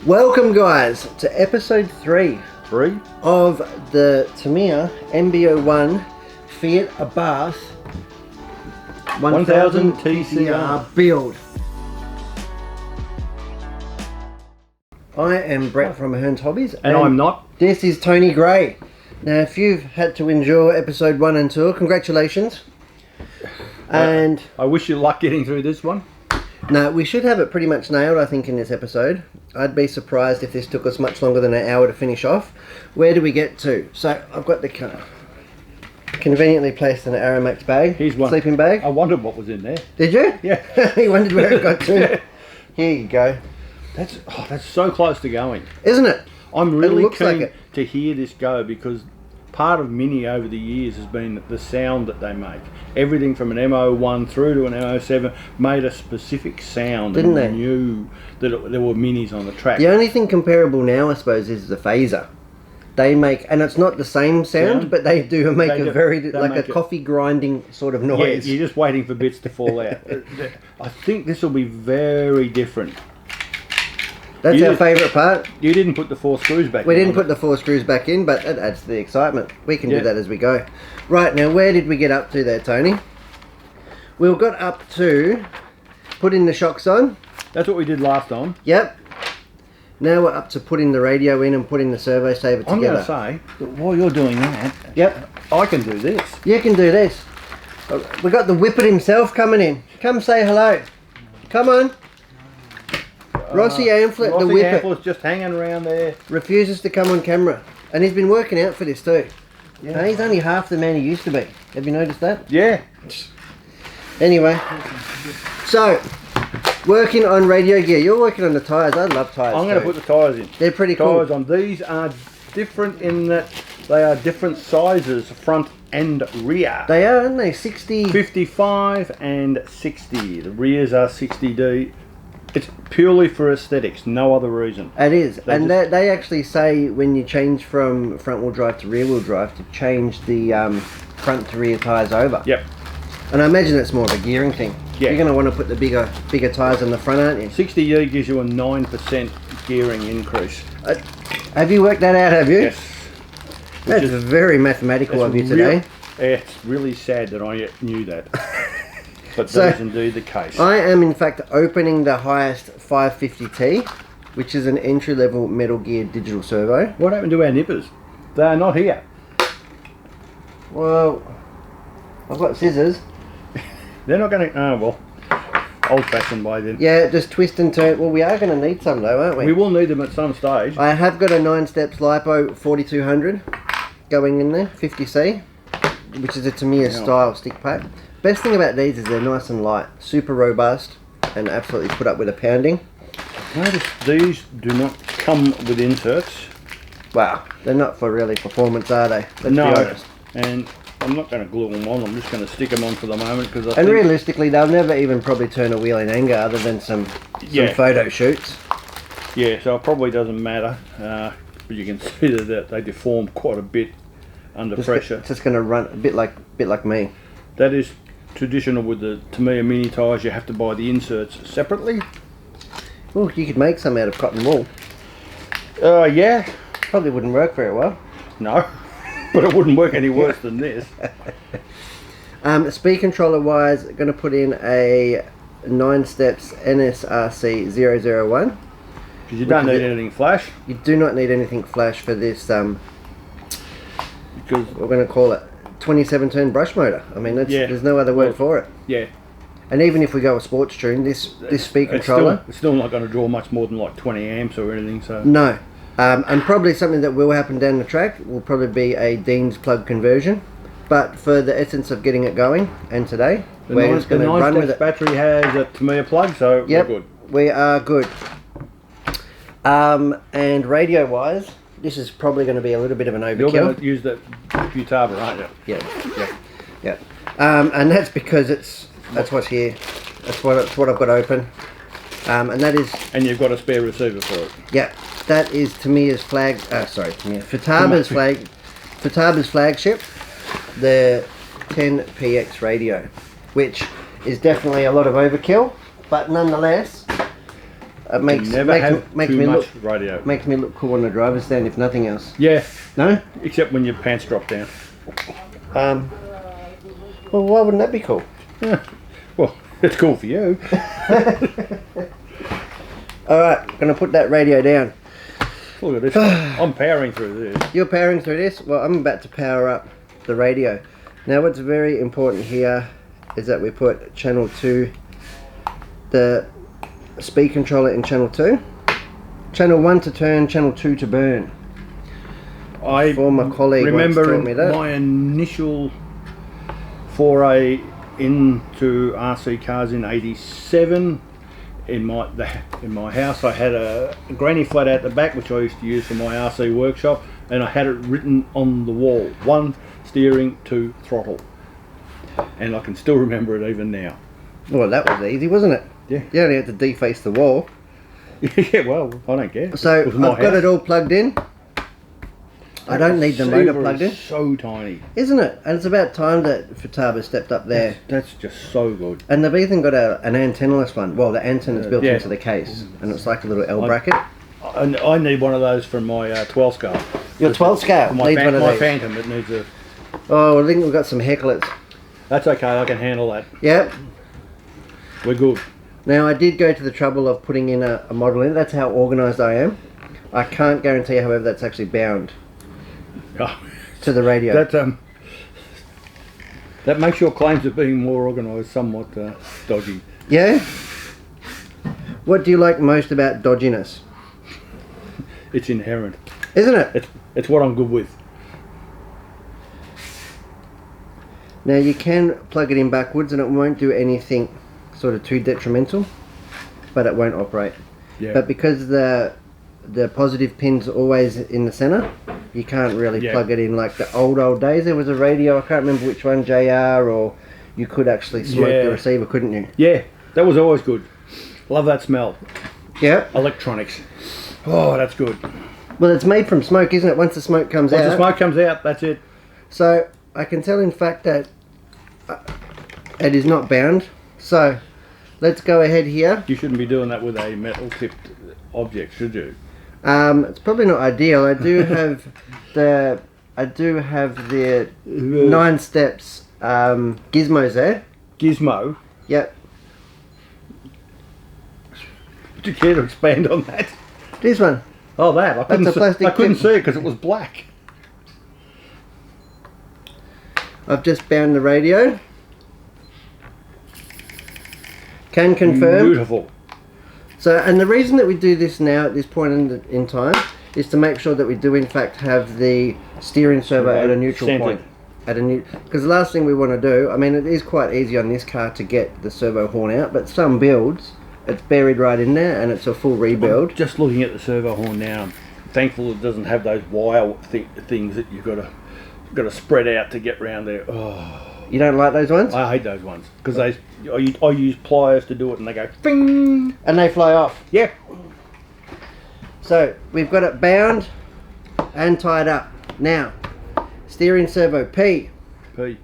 Welcome guys to episode 3 of the Tamiya MB-01 Fiat Abarth 1000 TCR build. I am Brett from Hearns Hobbies. And I'm not. This is Tony Gray. Now if you've had to endure episode 1 and 2, congratulations. And I wish you luck getting through this one. No, we should have it pretty much nailed, I think, in this episode. I'd be surprised if this took us much longer than an hour to finish off. Where do we get to? So, I've got the car conveniently placed in an Aeromax bag. Here's one. Sleeping bag. I wondered what was in there. Did you? Yeah. You wondered where it got to. Here you go. That's so close to going. Isn't it? I'm really keen like to hear this go, because part of Mini over the years has been the sound that they make. Everything from an M01 through to an M07 made a specific sound. Didn't they? They Knew that there were Minis on the track. The only thing comparable now, I suppose, is the phaser. They make, and it's not the same sound, but they do make a coffee grinding sort of noise. Yeah, you're just waiting for bits to fall out. I think this will be very different. That's our favourite part. You didn't put the 4 screws back in. We didn't put the 4 screws back in, but it adds to the excitement. We can do that as we go. Right, now where did we get up to there, Tony? We got up to putting the shocks on. That's what we did last time. Yep. Now we're up to putting the radio in and putting the servo saver together. I'm going to say, that while you're doing that, I can do this. You can do this. We got the whippet himself coming in. Come say hello. Come on. Rossi Amphlett, the whippet. Amplett's just hanging around there. Refuses to come on camera. And he's been working out for this too. Yeah. Now, he's only half the man he used to be. Have you noticed that? Yeah. Anyway. So, working on radio gear. You're working on the tyres. I love tyres. I'm going to put the tyres in. They're pretty cool. Tyres on. These are different in that they are different sizes, front and rear. They are, aren't they? 60... 55 and 60. The rears are 60D. It's purely for aesthetics, no other reason. It is. They actually say when you change from front wheel drive to rear wheel drive to change the front to rear tyres over. Yep. And I imagine it's more of a gearing thing. Yeah. You're going to want to put the bigger tyres on the front, aren't you? 60D gives you a 9% gearing increase. Have you worked that out, have you? Yes. That's very mathematical of you today. It's really sad that I knew that. But that is indeed the case. I am in fact opening the highest 550T, which is an entry-level Metal Gear digital servo. What happened to our nippers? They are not here. Well, I've got scissors. They're not going to... Oh, well. Old-fashioned by then. Yeah, just twist and turn. Well, we are going to need some though, aren't we? We will need them at some stage. I have got a 9-steps LiPo 4200 going in there, 50C, which is a Tamiya style stick pack. Best thing about these is they're nice and light, super robust, and absolutely put up with a pounding. Notice these do not come with inserts. Wow, they're not for really performance, are they? Let's be honest. And I'm not going to glue them on. I'm just going to stick them on for the moment because realistically, they'll never even probably turn a wheel in anger, other than some photo shoots. Yeah, so it probably doesn't matter. But you can see that they deform quite a bit under pressure. It's just going to run a bit like me. That is traditional with the Tamiya Mini tyres. You have to buy the inserts separately. Well, you could make some out of cotton wool. Yeah. Probably wouldn't work very well. No, but it wouldn't work any worse than this. Speed controller wise, going to put in a 9-steps NSRC 001. Because you don't need anything flash. You do not need anything flash for this. Because we're going to call it 27-turn brush motor. I mean, there's no other word for it. Yeah. And even if we go a sports tune, this speed controller... It's still not going to draw much more than like 20 amps or anything, so... No. And probably something that will happen down the track will probably be a Dean's plug conversion. But for the essence of getting it going, and today, we're just going to run with it. The battery has a Tamiya plug, so we're good. We are good. And radio-wise... This is probably going to be a little bit of an overkill. You're going to use the Poobah, aren't you? Yeah. And that's because that's what's here. That's what I've got open. And that is. And you've got a spare receiver for it. Yeah, that is Tamiya's Futaba's flagship, the 10PX radio, which is definitely a lot of overkill, but nonetheless, It makes Never have makes too me much look radio. makes me look cool on the driver's stand, if nothing else. Yeah, No? except when your pants drop down. Well, why wouldn't that be cool? Yeah. Well, it's cool for you. Alright, gonna put that radio down. Look at this. I'm powering through this. You're powering through this? Well, I'm about to power up the radio. Now what's very important here is that we put channel 2, the speed controller in channel 2. Channel 1 to turn, channel 2 to burn. I Former colleague remember once taught me that. my initial foray into RC cars in '87. In my house, I had a granny flat out the back, which I used to use for my RC workshop, and I had it written on the wall: 1 steering, 2 throttle, and I can still remember it even now. Well, that was easy, wasn't it? Yeah. You only had to deface the wall. Yeah, well, I don't care. So It was my I've got house. it all plugged in. I don't need the motor Receiver plugged in. is so tiny. Isn't it? And it's about time that Futaba stepped up there. That's just so good. And they've even got an antennaless one. Well, the antenna's built Yeah. into the case, and it's like a little L bracket. I need one of those for my 12 scale. Your 12 scale For my, needs one of my these. Phantom, it needs a. Oh, I think we've got some hecklers. That's okay. I can handle that. Yep. We're good. Now, I did go to the trouble of putting in a model in. That's how organised I am. I can't guarantee, however, that's actually bound Oh, to the radio. that makes your claims of being more organised somewhat dodgy. Yeah? What do you like most about dodginess? It's inherent. Isn't it? It's what I'm good with. Now, you can plug it in backwards and it won't do anything sort of too detrimental, but it won't operate. Yeah. But because the positive pin's always in the centre, you can't really Yeah. plug it in like the old days. There was a radio, I can't remember which one, JR, or you could actually smoke Yeah. the receiver, couldn't you? Yeah, that was always good. Love that smell. Yeah. Electronics. Oh, that's good. Well, it's made from smoke, isn't it? Once the smoke comes Once out. the smoke comes out, that's it. So I can tell in fact that it is not bound. So let's go ahead here. You shouldn't be doing that with a metal tipped object, should you? It's probably not ideal. I do have the 9 steps gizmos there. Gizmo. Yep. Would you care to expand on that? This one. Oh, that. I couldn't, a plastic I couldn't tip. see it because it was black. I've just bound the radio. Can confirm. Beautiful. So, and the reason that we do this now at this point in time is to make sure that we do in fact have the steering servo at a neutral Centered. point. Because the last thing we want to do, I mean, it is quite easy on this car to get the servo horn out, but some builds, it's buried right in there and it's a full rebuild. Just looking at the servo horn now, I'm thankful it doesn't have those wire things that you've got to spread out to get round there. Oh, You don't like those ones? I hate those ones because I use pliers to do it and they go fing. And they fly off. Yep. So, we've got it bound and tied up. Now, steering servo P. P.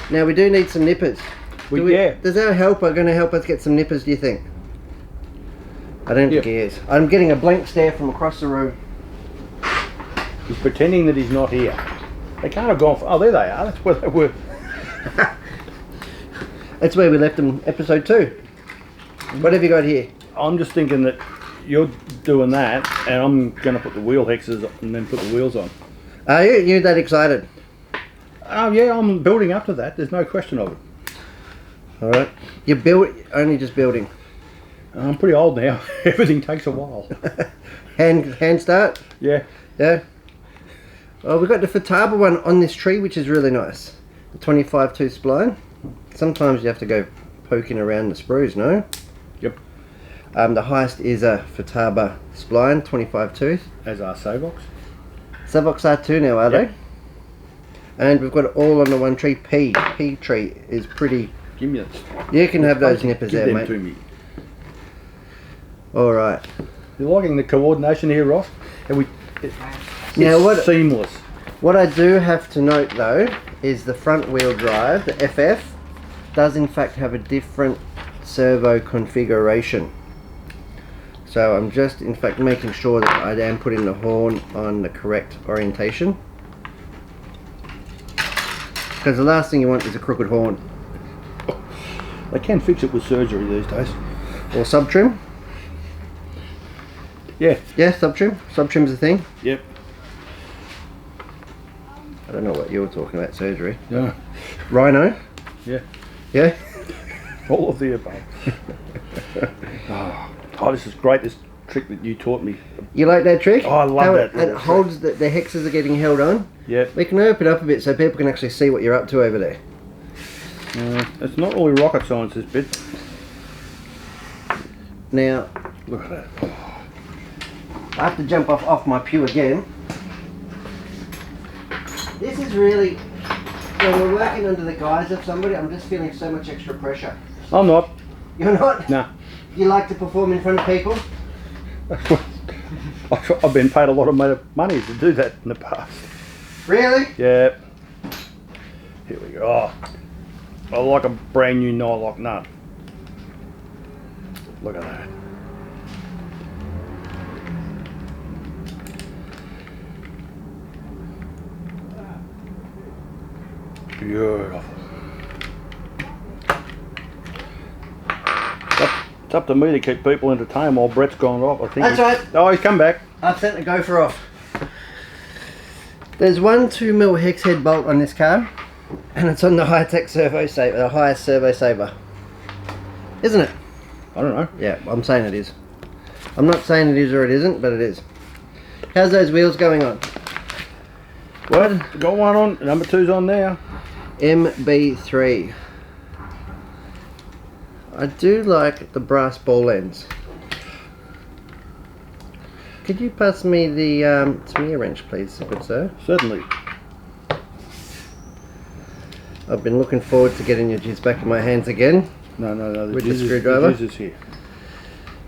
Now, we do need some nippers. Yeah. Does our helper going to help us get some nippers, do you think? I don't think Yeah. he is. I'm getting a blank stare from across the room. He's pretending that he's not here. They can't have gone. Oh, there they are. That's where they were. That's where we left them, episode 2. What have you got here? I'm just thinking that you're doing that, and I'm going to put the wheel hexes and then put the wheels on. Are you that excited? Oh yeah, I'm building up to that. There's no question of it. Alright. You're only just building. I'm pretty old now. Everything takes a while. Hand start? Yeah. Yeah. Oh, we've got the Futaba one on this tree, which is really nice. The 25 tooth spline. Sometimes you have to go poking around the sprues, no? Yep. The highest is a Futaba spline, 25 tooth. As are Savox. Savox are too now, are Yep. they? And we've got it all on the one tree. P tree is pretty. Give me that. You can have those nippers Give there, them mate. to me. Alright. You're liking the coordination here, Ross? And it's seamless. What I do have to note though is the front wheel drive, the FF, does in fact have a different servo configuration. So I'm just in fact making sure that I am putting the horn on the correct orientation, because the last thing you want is a crooked horn. They can fix it with surgery these days. Or sub trim. Yeah. Yeah, sub trim. Sub trim's a thing. Yep. I don't know what you were talking about, surgery. Yeah. Rhino. Yeah. Yeah. All of the above. Oh, this is great, this trick that you taught me. You like that trick? Oh, I love that. It holds the hexes are getting held on. Yep. We can open it up a bit so people can actually see what you're up to over there. It's not really rocket science, this bit. Now, Look at that. I have to jump off my pew again. This is really, when we're working under the guise of somebody, I'm just feeling so much extra pressure. I'm not. You're not? No. You like to perform in front of people? I've been paid a lot of money to do that in the past. Really? Yeah. Here we go. Oh, I like a brand new nylock nut. Look at that. Beautiful. It's up to me to keep people entertained while Brett's gone off. I think. That's right. Oh, he's come back. I've sent the gopher off. There's one 2mm hex head bolt on this car, and it's on the high-tech servo saver, the highest servo saver. Isn't it? I don't know. Yeah, I'm saying it is. I'm not saying it is or it isn't, but it is. How's those wheels going on? What? Got one on. Number 2's on there. MB3. I do like the brass ball ends. Could you pass me the Tamiya wrench, please, good sir? Certainly. I've been looking forward to getting your jizz back in my hands again. No. With the screwdriver. The jizz is here.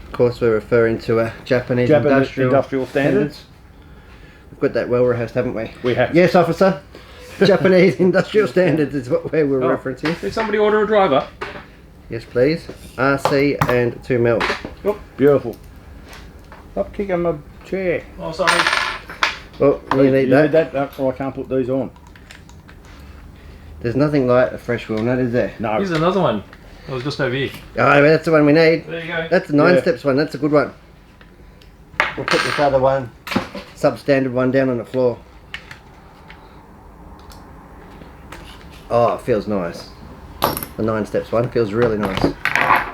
Of course, we're referring to a Japanese industrial standards. We've got that well rehearsed, haven't we? We have. Yes, officer. Japanese industrial standards is what we're referencing. Did somebody order a driver? Yes, please. RC and 2mm. Oh, beautiful. Stop kicking my chair. Oh, sorry. Well, you need that. Or I can't put these on. There's nothing like a fresh wheel nut, is there? No. Here's another one. It was just over here. Oh, that's the one we need. There you go. That's the 9 steps one. That's a good one. We'll put this other one, substandard one, down on the floor. Oh, it feels nice. The 9 steps one feels really nice.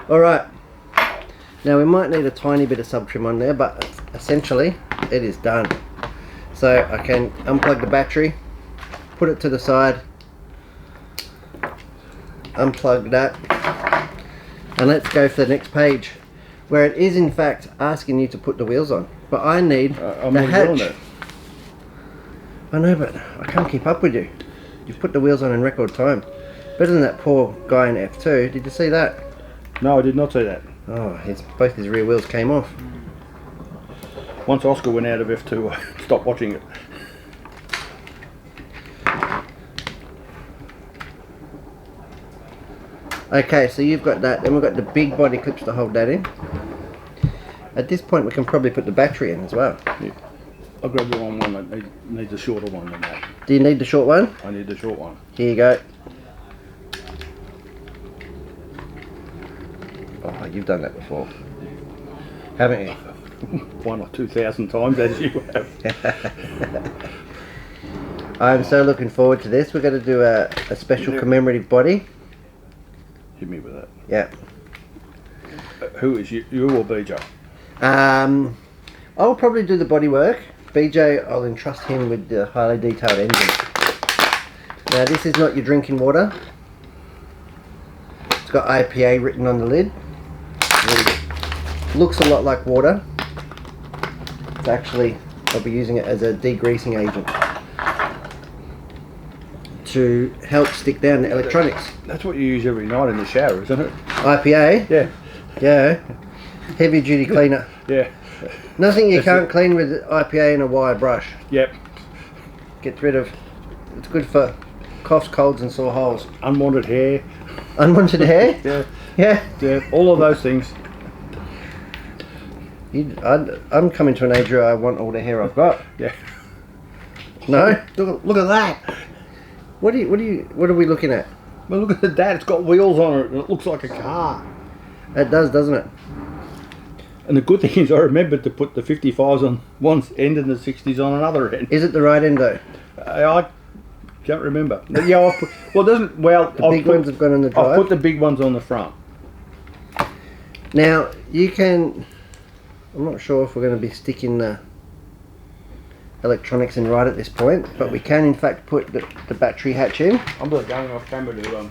Alright. Now we might need a tiny bit of sub trim on there, but essentially it is done. So I can unplug the battery, put it to the side, unplug that, and let's go for the next page, where it is in fact asking you to put the wheels on. But I need the hatch. I know, but I can't keep up with you. You put the wheels on in record time. Better than that poor guy in F2. Did you see that? No, I did not see that. Oh, both his rear wheels came off. Once Oscar went out of F2, I stopped watching it. Okay, so you've got that. Then we've got the big body clips to hold that in. At this point, we can probably put the battery in as well. Yeah. I've got the wrong one. I need the shorter one than that. Do you need the short one? I need the short one. Here you go. Oh, you've done that before, haven't you? 1 or 2,000 times, as you have. I'm so looking forward to this. We're going to do a special commemorative body. Hit me with that. Yeah. Who is you or BJ? I'll probably do the body work. BJ, I'll entrust him with the highly detailed engine. Now this is not your drinking water. It's got IPA written on the lid. It looks a lot like water. It's actually, I'll be using it as a degreasing agent to help stick down the electronics. That's what you use every night in the shower, isn't it? IPA? Yeah. Yeah. Heavy duty cleaner. Yeah. Nothing you can't clean with IPA and a wire brush. Yep. Gets rid of, it's good for coughs, colds and sore holes. Unwanted hair. Unwanted hair? Yeah. Yeah. Yeah. All of those things. I'm coming to an age where I want all the hair I've got. Yeah. No, look at that. What are we looking at? Well, look at that. It's got wheels on it, and it looks like a car. It does, doesn't it? And the good thing is, I remembered to put the 55s on one end and the 60s on another end. Is it the right end though? I can't remember. Yeah, The big ones have gone on the drive. I've put the big ones on the front. Now you can. I'm not sure if we're going to be sticking the electronics in right at this point, but we can in fact put the battery hatch in. I'm just going off camera to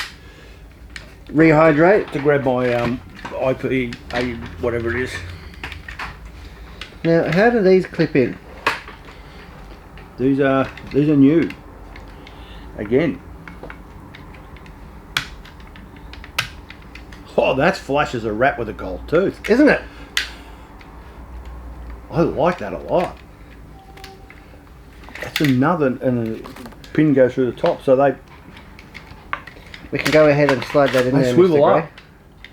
Rehydrate. grab my IP, whatever it is. Now, how do these clip in? These are new. Again. Oh, that's flash as a rat with a gold tooth. Isn't it? I like that a lot. That's another, and a pin goes through the top, so We can go ahead and slide that in they there. swivel Mr. up.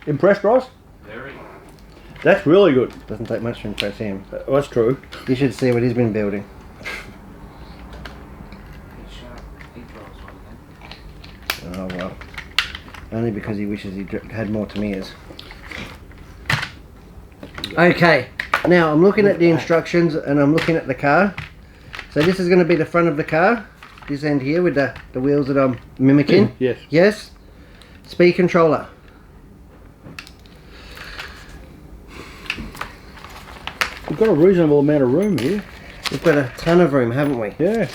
Impressed, Ross? Very. That's really good. Doesn't take much to impress him. That's true. You should see what he's been building. Oh well. Only because he wishes he had more Tamiyas. Okay. Now I'm looking at the instructions and I'm looking at the car. So this is going to be the front of the car. This end here with the wheels that I'm mimicking. Yes. Yes. Speed controller. We've got a reasonable amount of room here. We've got a ton of room, haven't we? Yeah.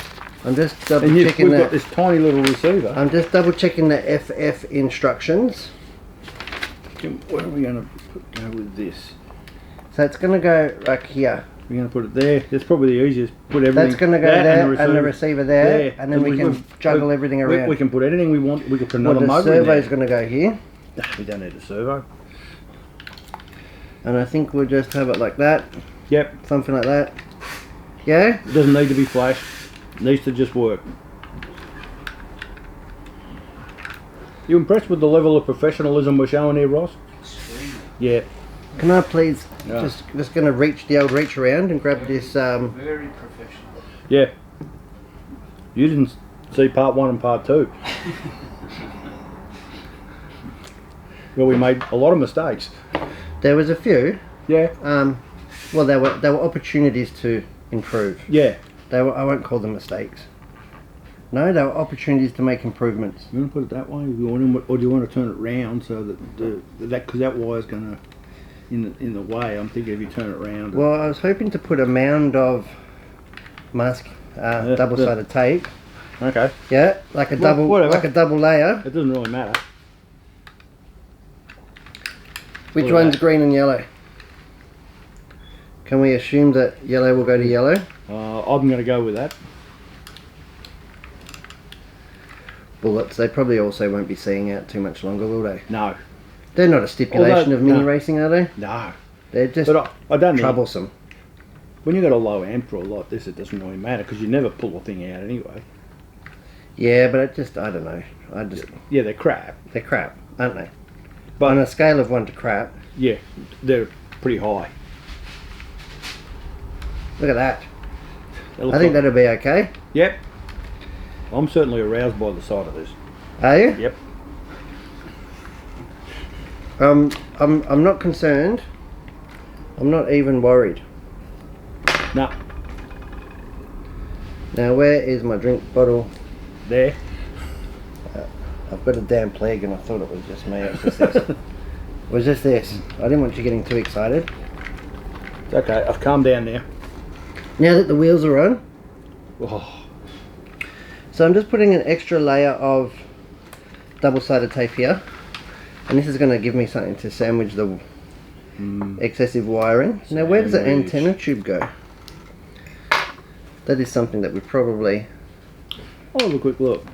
I'm just double And checking we've got that. this tiny little receiver. I'm just double checking the FF instructions. Where are we going to go with this? So it's going to go like here. We're going to put it there. That's probably the easiest. Put everything. That's going to go that there and the receiver there, and then we can juggle everything around. We can put anything we want. We can put another The motor in there. servo's going to go here, We don't need a servo. and I think we'll just have it like that, Yep. something like that. Yeah? It doesn't need to be flashed. It needs to just work. You impressed with the level of professionalism we're showing here, Ross? Yeah. Can I please Yeah. just going to reach the old reach around and grab this? Very professional. Yeah. You didn't see part 1 and part 2. Well, we made a lot of mistakes. There was a few. Yeah. Well, there were opportunities to improve. Yeah. I won't call them mistakes. No, there were opportunities to make improvements. You want to put it that way, or do you want to turn it round so that because that wire's going to in the way? I'm thinking if you turn it round. Well, I was hoping to put a mound of mask double-sided tape. Okay. Yeah, like a Whatever. like a double layer. It doesn't really matter. Which What one's about- green and yellow? Can we assume that yellow will go to yellow? I'm going to go with that. Bullets, they probably also won't be seeing out too much longer, will they? No. They're not a stipulation of mini no. racing, are they? No. They're just But I don't need. troublesome. When you've got a low amp draw like this, it doesn't really matter because you never pull the thing out anyway. Yeah, but I don't know. Yeah, they're crap. They're crap, aren't they? But On a scale of 1 to crap, yeah, they're pretty high. look at that. They look I think like- that'll be okay. Yep. I'm certainly aroused by the sight of this. Are you? Yep. I'm not concerned. I'm not even worried. No. Now, where is my drink bottle? There. I've got a damn plague and I thought it was just me. It was just this. It was just this. I didn't want you getting too excited. It's okay. I've calmed down now. Now that the wheels are on, Oh. so I'm just putting an extra layer of double-sided tape here. And this is going to give me something to sandwich the excessive wiring. Now, where does the Sandwich. antenna tube go? That is something that we probably... I'll have a quick look.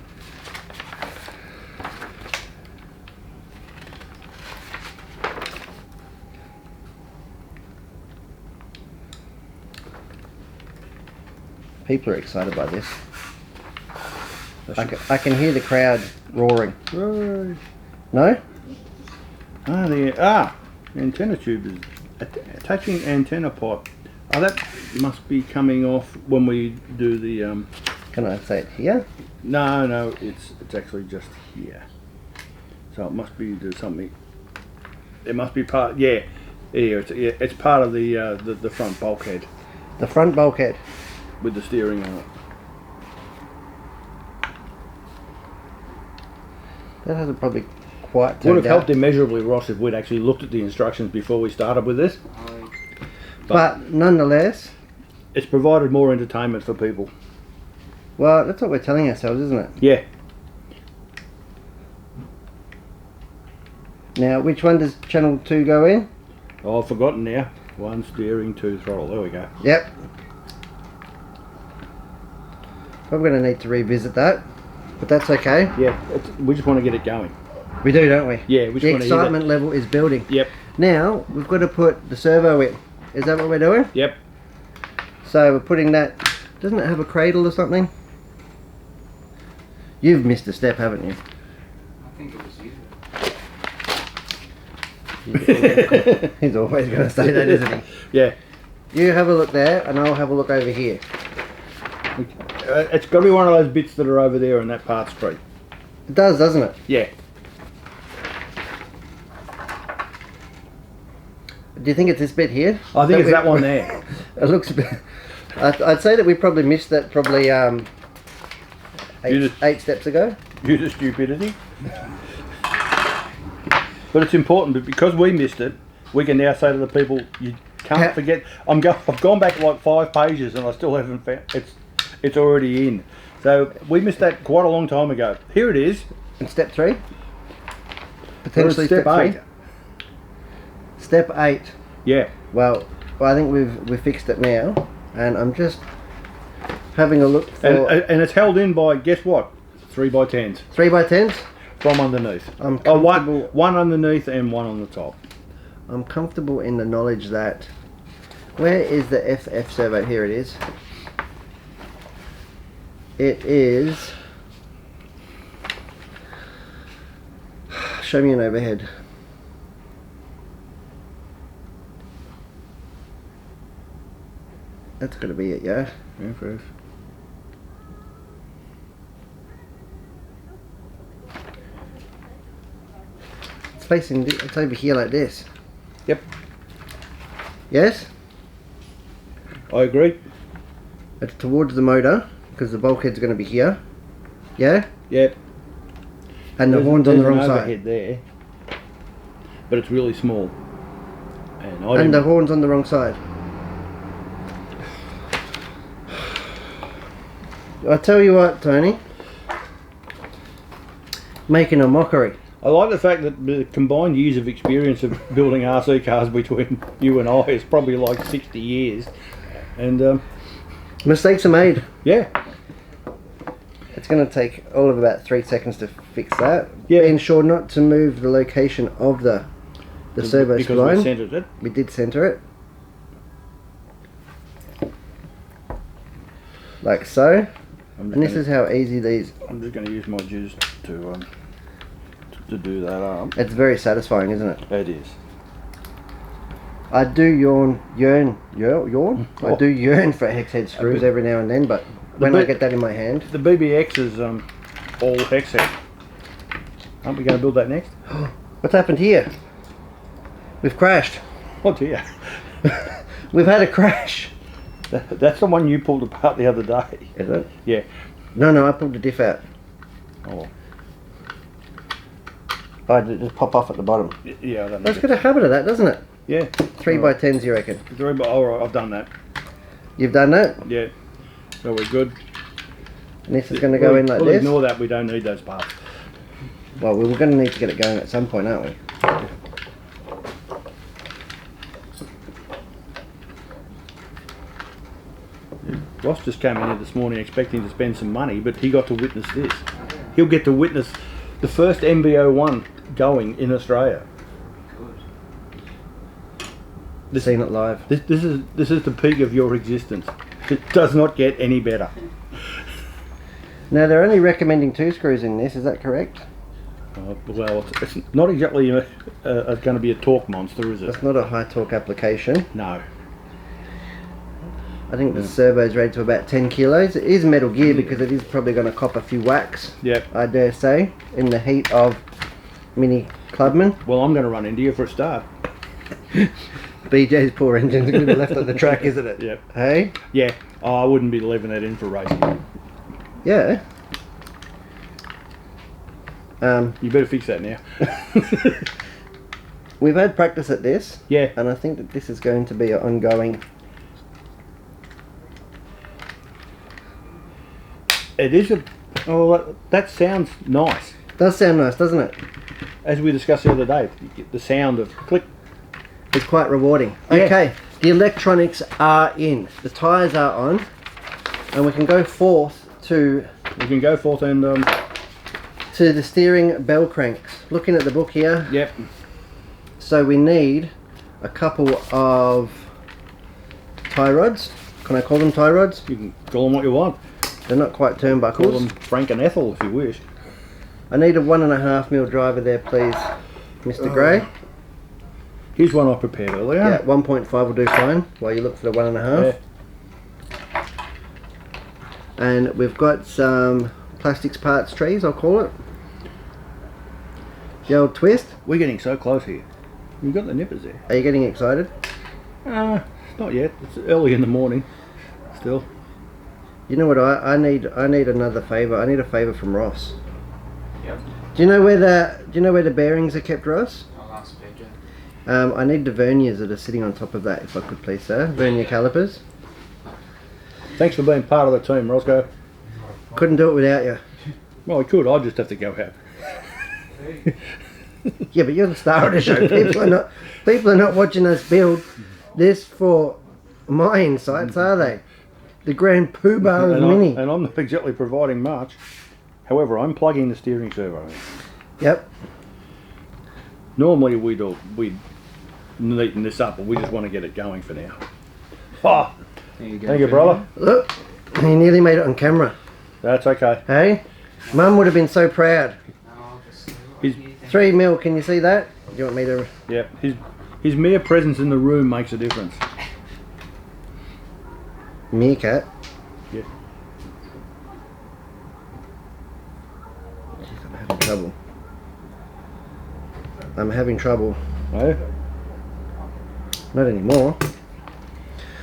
People are excited by this. I can hear the crowd roaring. Right. No? The antenna tube is Attaching antenna pipe. Oh, that must be coming off when we do the. Can I say it here? No, it's actually just here. So it must be do something. It must be part. Yeah, it's part of the front bulkhead The front bulkhead. with the steering on it. That hasn't probably quite Would turned have helped out. immeasurably, Ross, if we'd actually looked at the instructions before we started with this. But nonetheless, It's provided more entertainment for people. well, that's what we're telling ourselves, isn't it? Yeah. Now, which one does channel 2 go in? Oh, I've forgotten now. 1 steering, 2 throttle. There we go. Yep. Probably going to need to revisit that, but that's okay. Yeah, we just want to get it going. We do, don't we? Yeah, we just The want to hear excitement level is building. Yep, Now, we've got to put the servo in. Is that what we're doing? yep. So we're putting that... Doesn't it have a cradle or something? You've missed a step, haven't you? I think it was you. He's always going to say that, isn't he? Yeah. You have a look there, and I'll have a look over here. It's got to be one of those bits that are over there in that part street. It does, doesn't it? Yeah. Do you think it's this bit here? I think it's we- that one there. It looks a bit... I'd say that we probably missed that probably You just- 8 steps ago. Due to stupidity. But it's important, but because we missed it, we can now say to the people, you can't forget. I've gone back like 5 pages and I still haven't found it's already in. So we missed that quite a long time ago. Here it is. And step 3? Or Potentially step 8. 3? Step 8. Yeah. Well, I think we've fixed it now, and I'm just having a look for And it's held in by, guess what? 3x10s 3x10s. from underneath. I'm Oh, comfortable. one underneath and one on the top. I'm comfortable in the knowledge that... Where is the FF servo? Here it is. It is... Show me an overhead. That's got to be it, yeah? Yeah, first. It's facing... It's over here like this. Yep, Yes? I agree. It's towards the motor, because the bulkhead's going to be here. Yeah? Yep. And the horn's on the wrong an side. overhead there, but it's really small. And I And the didn't, horn's on the wrong side. I tell you what, Tony. Making a mockery. I like the fact that the combined years of experience of building RC cars between you and I is probably like 60 years. And Mistakes are made. yeah, It's going to take all of about 3 seconds to fix that. Yeah. Being sure not to move the location of the servo because spline. we centered it. We did center it. Like so. I'm And this just is how easy these... I'm just going to use my juice to do that up. It's very satisfying, isn't it? It is. I do yearn. I do yearn for hex head screws bit- every now and then, but when I bit- get that in my hand... The BBX is all hex head. Aren't we going to build that next? What's happened here? We've crashed. Oh dear. We've had a crash. That's the one you pulled apart the other day. Is it? Yeah. No, I pulled the diff out. Oh. I did just pop off at the bottom. Yeah, I don't know. Let's get a habit of that, doesn't it? Yeah. 3x10s, you reckon? Alright, I've done that. You've done that? Yeah. So we're good. And this is going to go in like we'll this? ignore that, we don't need those parts. Well, we're going to need to get it going at some point, aren't we? Ross just came in here this morning expecting to spend some money, but he got to witness this. He'll get to witness the first MB-01 going in Australia. Seen it live. This is the peak of your existence. It does not get any better. Now, they're only recommending 2 screws in this, is that correct? Well, it's not exactly going to be a torque monster, is it? It's not a high torque application. No. I think the servo's rated to about 10 kilos. It is Metal Gear because it is probably going to cop a few whacks. Yep. I dare say, in the heat of Mini Clubman. Well, I'm going to run into you for a start. BJ's poor engine's going to be left on the track, isn't it? Yep. Hey? Yeah. Oh, I wouldn't be leaving that in for racing. Yeah. You better fix that now. We've had practice at this. Yeah. And I think that this is going to be an ongoing. It is a... Oh, that sounds nice. Does sound nice, doesn't it? As we discussed the other day, you get the sound of click. It's quite rewarding. Yeah. Okay, the electronics are in. The tyres are on. And we can go forth to We can go forth and... the steering bell cranks. Looking at the book here. Yep. So we need a couple of tie rods. Can I call them tie rods? You can call them what you want. They're not quite Call turnbuckles. them Frank and Ethel if you wish. I need a 1.5mm driver there, please, Mr. Gray. Here's one I prepared earlier. Yeah, 1.5 will do fine while you look for the 1.5. Yeah. And we've got some plastics parts trees, I'll call it. The old twist. We're getting so close here. You've got the nippers there. Are you getting excited? Not yet. It's early in the morning. Still. You know what I need? I need another favour. I need a favour from Ross. Yep. Do you know where the bearings are kept, Ross? I'll ask BJ. I need the verniers that are sitting on top of that, if I could please, sir. Vernier calipers. Thanks for being part of the team, Roscoe. Couldn't do it without you. Well, we could. I'd just have to go out. Yeah, but you're the star of the show. People are not watching us build this for my insights, are they? The grand Poobah of Mini. And I'm not exactly providing much. However, I'm plugging the steering servo in. Yep. Normally we'd neaten this up, but we just want to get it going for now. Oh, There you go. thank you, brother. Look, he nearly made it on camera. That's okay. Hey? Mum would have been so proud. No, I'll just He's- 3 mil, can you see that? Do you want me to... Yeah, his mere presence in the room makes a difference. Meerkat? Yeah. Jeez, I'm having trouble. I'm having trouble. Oh, Not anymore.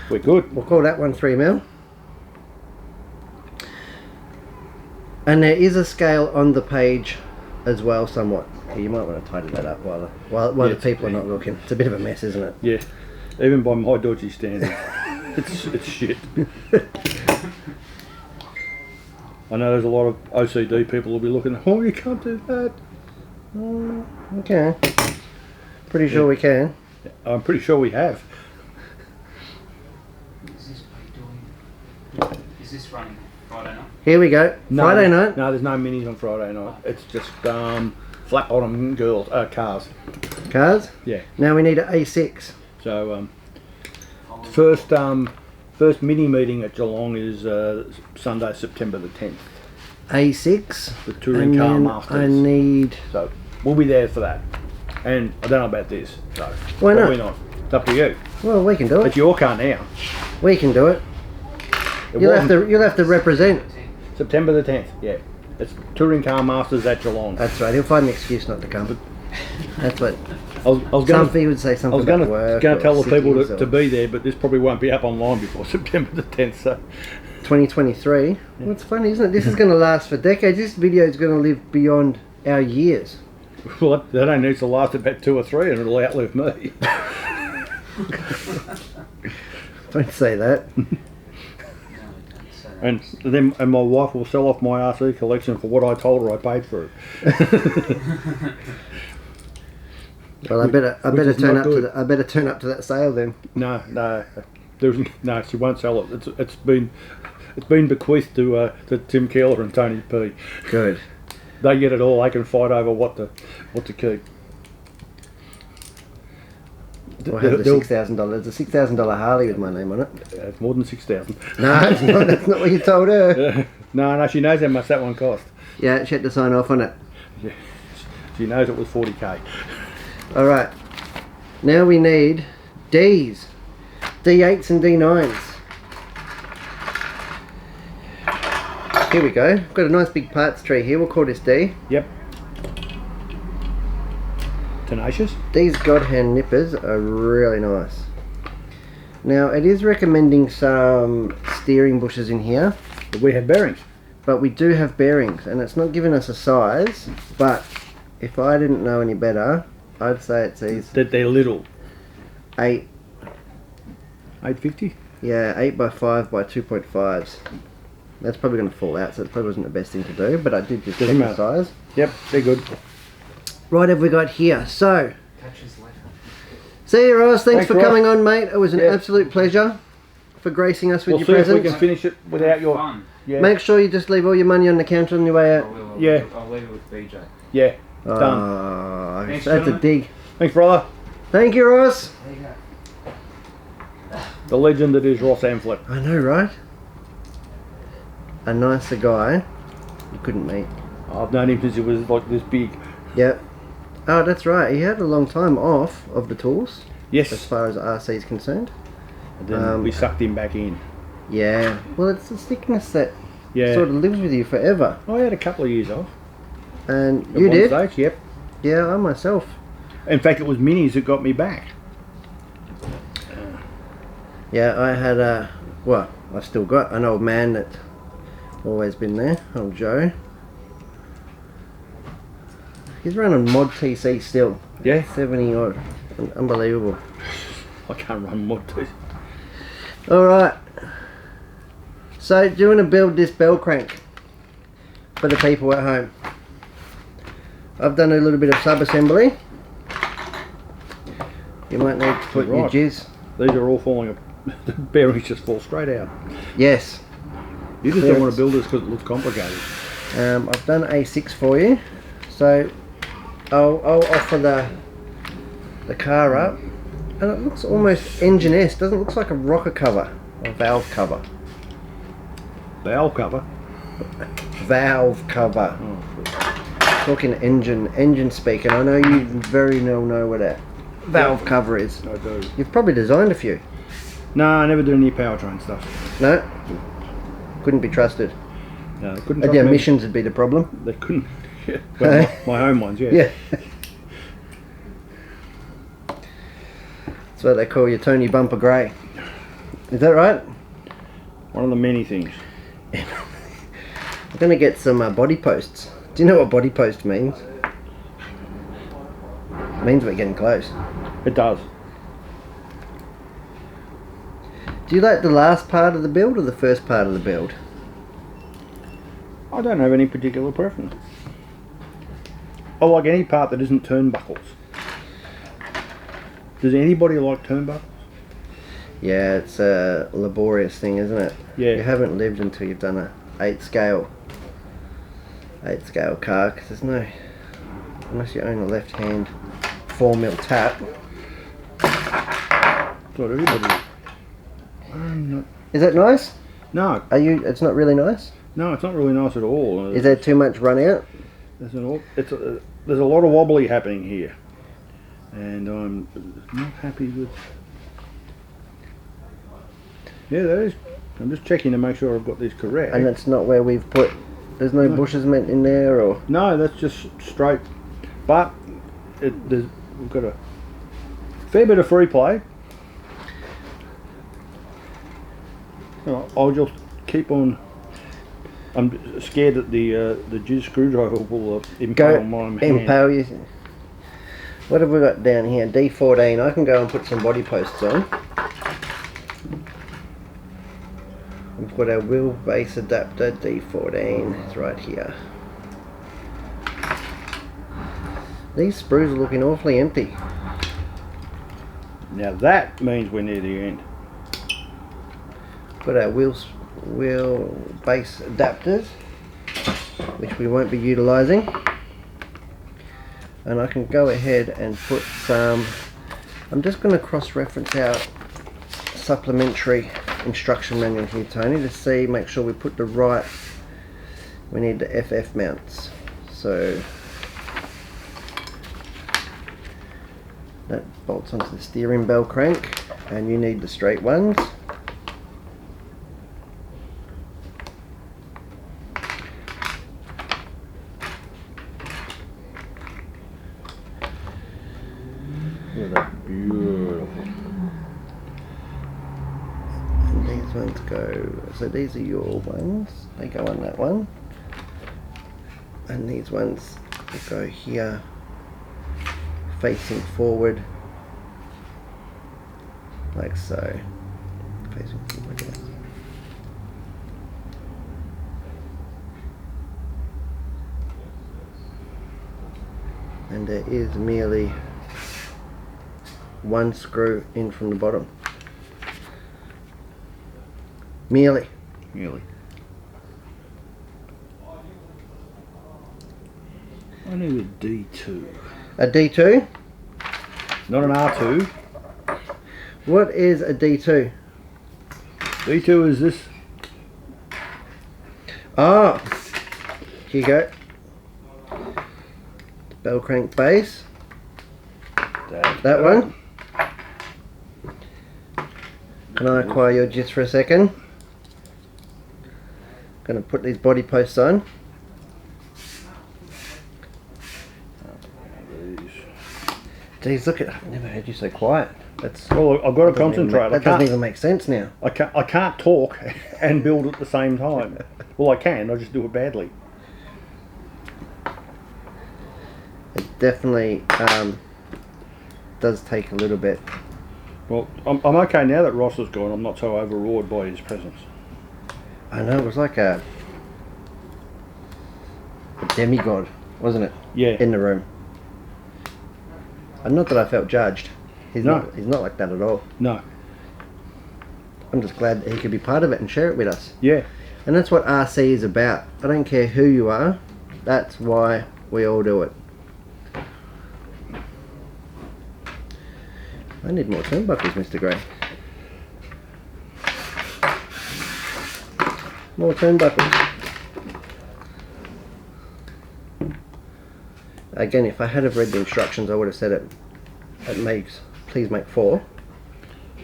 we're good. We'll call that one 3 mil. And there is a scale on the page as well, somewhat. You might want to tidy that up while the people are not looking. It's a bit of a mess, isn't it? Yeah, even by my dodgy standards, it's shit. I know there's a lot of OCD people who'll be looking. Oh, you can't do that. Okay. Pretty sure we can. I'm pretty sure we have. Is this what you're doing? Is this running Friday night? Here we go. Friday night. No, there's no minis on Friday night. It's just flat bottom girls, cars. Cars. Yeah. Now we need an A6. So first mini meeting at Geelong is Sunday, September the 10th. A6. The Touring Car Masters. I need... So we'll be there for that. And I don't know about this. So Why not? probably not. It's up to you. Well, we can do It's it. your car now. We can do it. It You'll have wasn't- to represent. September the 10th. Yeah. It's Touring Car Masters at Geelong. That's right. He'll find an excuse not to come. That's what I was some going people would say. I Something was about work. going to tell or the people sickies to or be there, but this probably won't be up online before September the 10th. So 2023. Well, it's funny, isn't it? This is going to last for decades. This video is going to live beyond our years. well, that only needs to last about 2 or 3, and it'll outlive me. Don't say that. And then my wife will sell off my RC collection for what I told her I paid for it. Well, I better is turn not up good. to I better turn up to that sale then. No, no, she won't sell it. It's been bequeathed to Tim Keeler and Tony P. Good. They get it all. They can fight over what to keep. I have the $6,000. The $6,000 Harley with my name on it. It's more than 6,000. No, it's not. That's not what you told her. No, she knows how much that one cost. Yeah, she had to sign off on it. Yeah. She knows it was 40k. Alright, now we need Ds, D8s and D9s. Here we go, got a nice big parts tree here, we'll call this D. Yep. Tenacious. These God hand nippers are really nice. Now it is recommending some steering bushes in here, But we have bearings. but we do have bearings and it's not giving us a size, but if I didn't know any better, I'd say it's these That they're little. 8, 850. yeah, 8 by 5 by 2.5s. That's probably going to fall out, so it probably wasn't the best thing to do, but I did just check Doesn't the matter. size. Yep, they're good. Right, have we got here? So, Catches later. see you, Ross. Thanks for Ross. coming on, mate. It was an Yeah. absolute pleasure for gracing us with We'll your see if we presence. can finish it without your. Fun. Yeah. Make sure you just leave all your money on the counter on your way out. Yeah. I'll leave it with BJ. Yeah. Oh, Done. Thanks, that's a gentlemen. dig. Thanks, brother. Thank you, Ross. There you go. The legend that is Ross Amphlett. I know, right? A nicer guy you couldn't meet. I've known him since he was like this big. Yep. Oh, that's right. He had a long time off of the tools, as Yes. far as RC is concerned. And then we sucked him back in. Yeah. Well, it's the sickness that Yeah. sort of lives with you forever. I had a couple of years off. And At you one did? Stage, yep. Yeah, I myself. In fact, it was Minis that got me back. Yeah, I had a, well, I still got an old man that always been there, old Joe. He's running mod TC still, Yeah. 70 odd, unbelievable. I can't run mod too. Alright, so do you want to build this bell crank for the people at home? I've done a little bit of sub-assembly. You might need to put your Right. jizz. These are all falling apart. The bearings just fall straight out. Yes. You just don't want to build this because it looks complicated. I've done A6 for you, so I'll offer the car up, and it looks almost engine-esque. Doesn't look like a rocker cover, or valve cover. Valve cover. Valve cover. Oh, Talking engine speak, and I know you very well know what a valve cover is. I do. You've probably designed a few. No, I never do any powertrain stuff. No? Couldn't be trusted. No, they couldn't. The trust me. emissions would be the problem. They couldn't. Yeah. Well, my home ones, yeah. Yeah. That's what they call you, Tony Bumper Grey. Is that right? One of the many things. I'm going to get some body posts. Do you know what body post means? It means we're getting close. It does. Do you like the last part of the build or the first part of the build? I don't have any particular preference. I like any part that isn't turnbuckles. Does anybody like turnbuckles? Yeah, it's a laborious thing, isn't it? Yeah. You haven't lived until you've done a 8 scale car, because there's no, unless you own a left hand 4mm tap. It's not everybody. I'm not. Is that nice? No, It's not really nice? no, it's not really nice at all. Is there too much run out? There's there's a lot of wobbly happening here, and I'm not happy with. Yeah, that is. I'm just checking to make sure I've got these correct. And that's not where we've put, there's no bushes meant in there, or? No, that's just straight. But we've got a fair bit of free play. I'll just keep on. I'm scared that the jizz screwdriver will impale my hand. Impale you. What have we got down here? D14. I can go and put some body posts on. We've got our wheelbase adapter D14. It's right here. These sprues are looking awfully empty. Now that means we're near the end. Got our wheel base adapters, which we won't be utilising, and I can go ahead and put some. I'm just going to cross-reference our supplementary instruction manual here, Tony, to see, make sure we put the right. We need the FF mounts, so That bolts onto the steering bell crank, and you need the straight ones. Look at that, beautiful. And these ones go, so these are your ones, they go on that one. And these ones go here, facing forward, like so. Facing forward, yes. And there is merely one screw in from the bottom. Merely. I need a D2. A D2? Not an R2. What is a D2? D2 is this. Ah, here you go. Bell crank base. That one. Can I acquire your gist for a second? Gonna put these body posts on. Geez, look at, I've never heard you so quiet. That's, Well, I've got to concentrate. that doesn't even make sense now. I can't talk and build at the same time. Well, I can. I just do it badly. It definitely does take a little bit. Well, I'm okay now that Ross is gone. I'm not so overawed by his presence. I know, it was like a demigod, wasn't it? Yeah. In the room. And not that I felt judged. He's No. he's not like that at all. No. I'm just glad that he could be part of it and share it with us. Yeah. And that's what RC is about. I don't care who you are. That's why we all do it. I need more turnbuckles, Mr. Gray. More turnbuckles. Again, if I had have read the instructions, I would have said it makes, please make 4.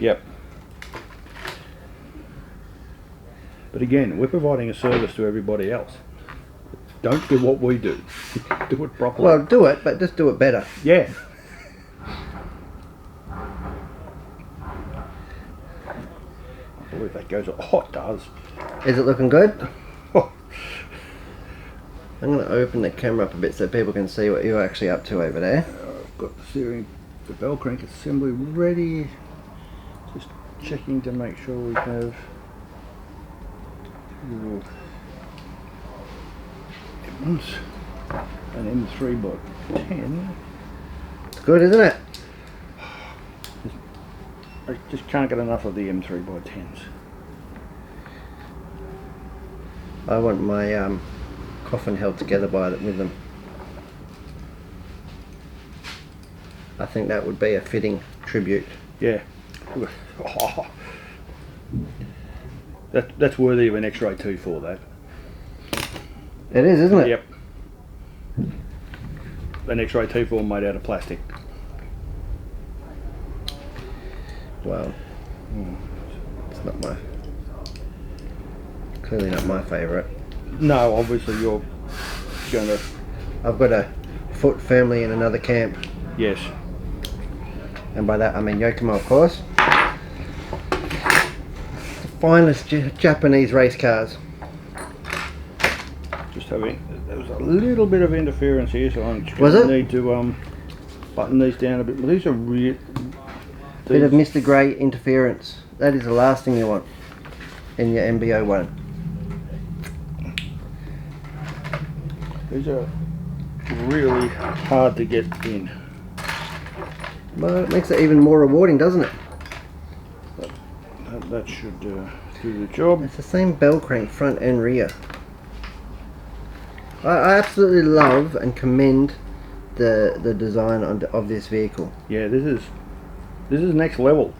Yep. But again, we're providing a service to everybody else. Don't do what we do. Do it properly. Well, do it, but just do it better. Yeah. I believe that goes. Oh, it does. Is it looking good? I'm going to open the camera up a bit so people can see what you're actually up to over there. I've got the bell crank assembly ready. Just checking to make sure we have an M3 by 10. It's good, isn't it? I just can't get enough of the M3 by 10s. I want my coffin held together with them. I think that would be a fitting tribute. Yeah. Oh. That's worthy of an X-ray 2 that. It is, isn't it? Yep. An X-ray 2 made out of plastic. Well, it's not clearly not my favourite. No, obviously you're going to... I've got a foot firmly in another camp, Yes. and by that I mean Yokomo, of course. The finest Japanese race cars. Just having... There was a little bit of interference here, so I'm just Was going to it? need to button these down a bit. But these are real... Bit of Mr. Grey interference. That is the last thing you want in your MB-01. These are really hard to get in. But it makes it even more rewarding, doesn't it? That should do the job. It's the same bell crank front and rear. I absolutely love and commend the design of this vehicle. Yeah, this is next level.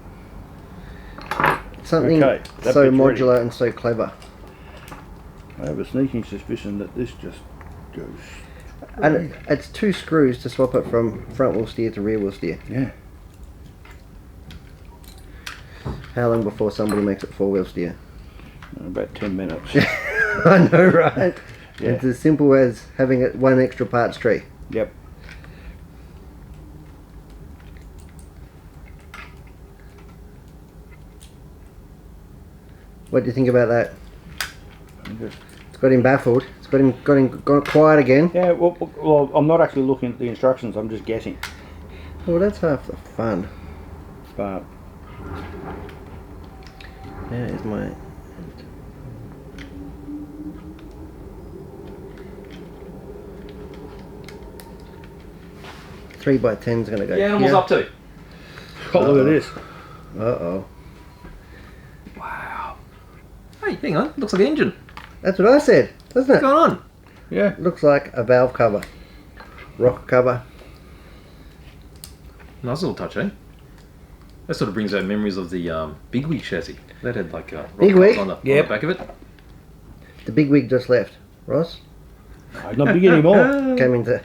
Something Okay, that so bit's modular ready. and so clever. I have a sneaking suspicion that this just goes. And it's 2 screws to swap it from front wheel steer to rear wheel steer. Yeah. How long before somebody makes it four-wheel steer? About 10 minutes. I know, right? Yeah. It's as simple as having it one extra parts tree. Yep. What do you think about that? Just, It's got him baffled. It's got him quiet again. yeah, well, I'm not actually looking at the instructions, I'm just guessing. Well, that's half the fun. But There's my... Three by 10's gonna go. The animal's here. up to. oh, look at this. Uh-oh. Wow. Hey, hang on. Looks like an engine. That's what I said, doesn't What's it? going on? Yeah. Looks like a valve cover. Rocker cover. Nice little touch, eh? That sort of brings out memories of the Bigwig chassis. That had like Bigwig? on the Yep. back of it. The big wig just left. Ross He's not big anymore. came into...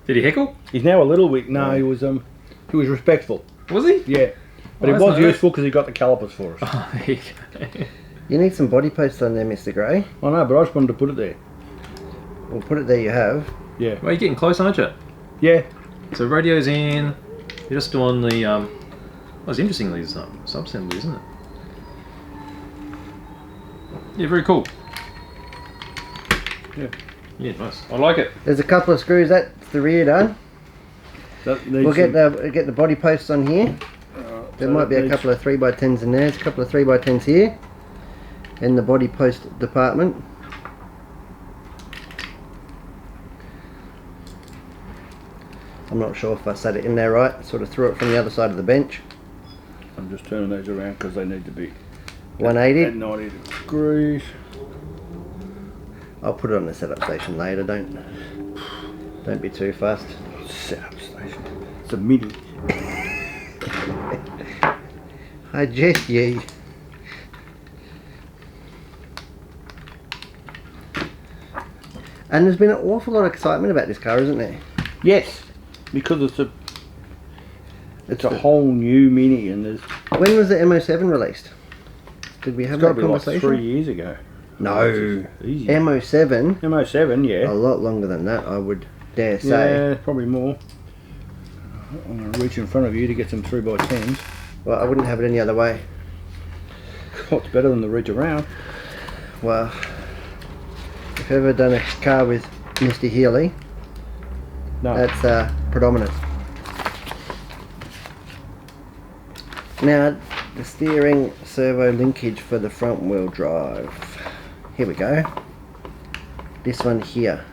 Did he heckle? He's now a little weak. No, he was respectful. Was he? Yeah. But Oh, it that's was not useful because he got the calipers for us. Oh, there you go. You need some body posts on there, Mr. Gray. I know, but I just wanted to put it there. We'll put it there you have. Yeah. Well, you're getting close, aren't you? Yeah. So radio's in. You're just doing the. Well, it's interesting these sub-assembly, isn't it? Yeah, very cool. Yeah. Yeah, nice. I like it. There's a couple of screws. That's the rear done. We'll get the body posts on here. There might be a couple of 3x10s in there. There's a couple of 3x10s here. In the body post department. I'm not sure if I set it in there right. Sort of threw it from the other side of the bench. I'm just turning those around because they need to be 180. at 90 degrees. I'll put it on the setup station later. Don't be too fast. Setup station. It's a mini. I jest ye. And there's been an awful lot of excitement about this car, isn't there? Yes, because it's a whole new mini, and there's When was the MO7 released? Did we have it's got that to be like conversation? 3 years ago. No. Easy. MO7, MO7, yeah. a lot longer than that, I would dare say. Yeah, probably more. I'm going to reach in front of you to get some 3x10s. Well, I wouldn't have it any other way. What's better than the reach around? Well, if I've ever done a car with Mr. Healy, No. that's predominant. Now, the steering servo linkage for the front wheel drive. Here we go. This one here.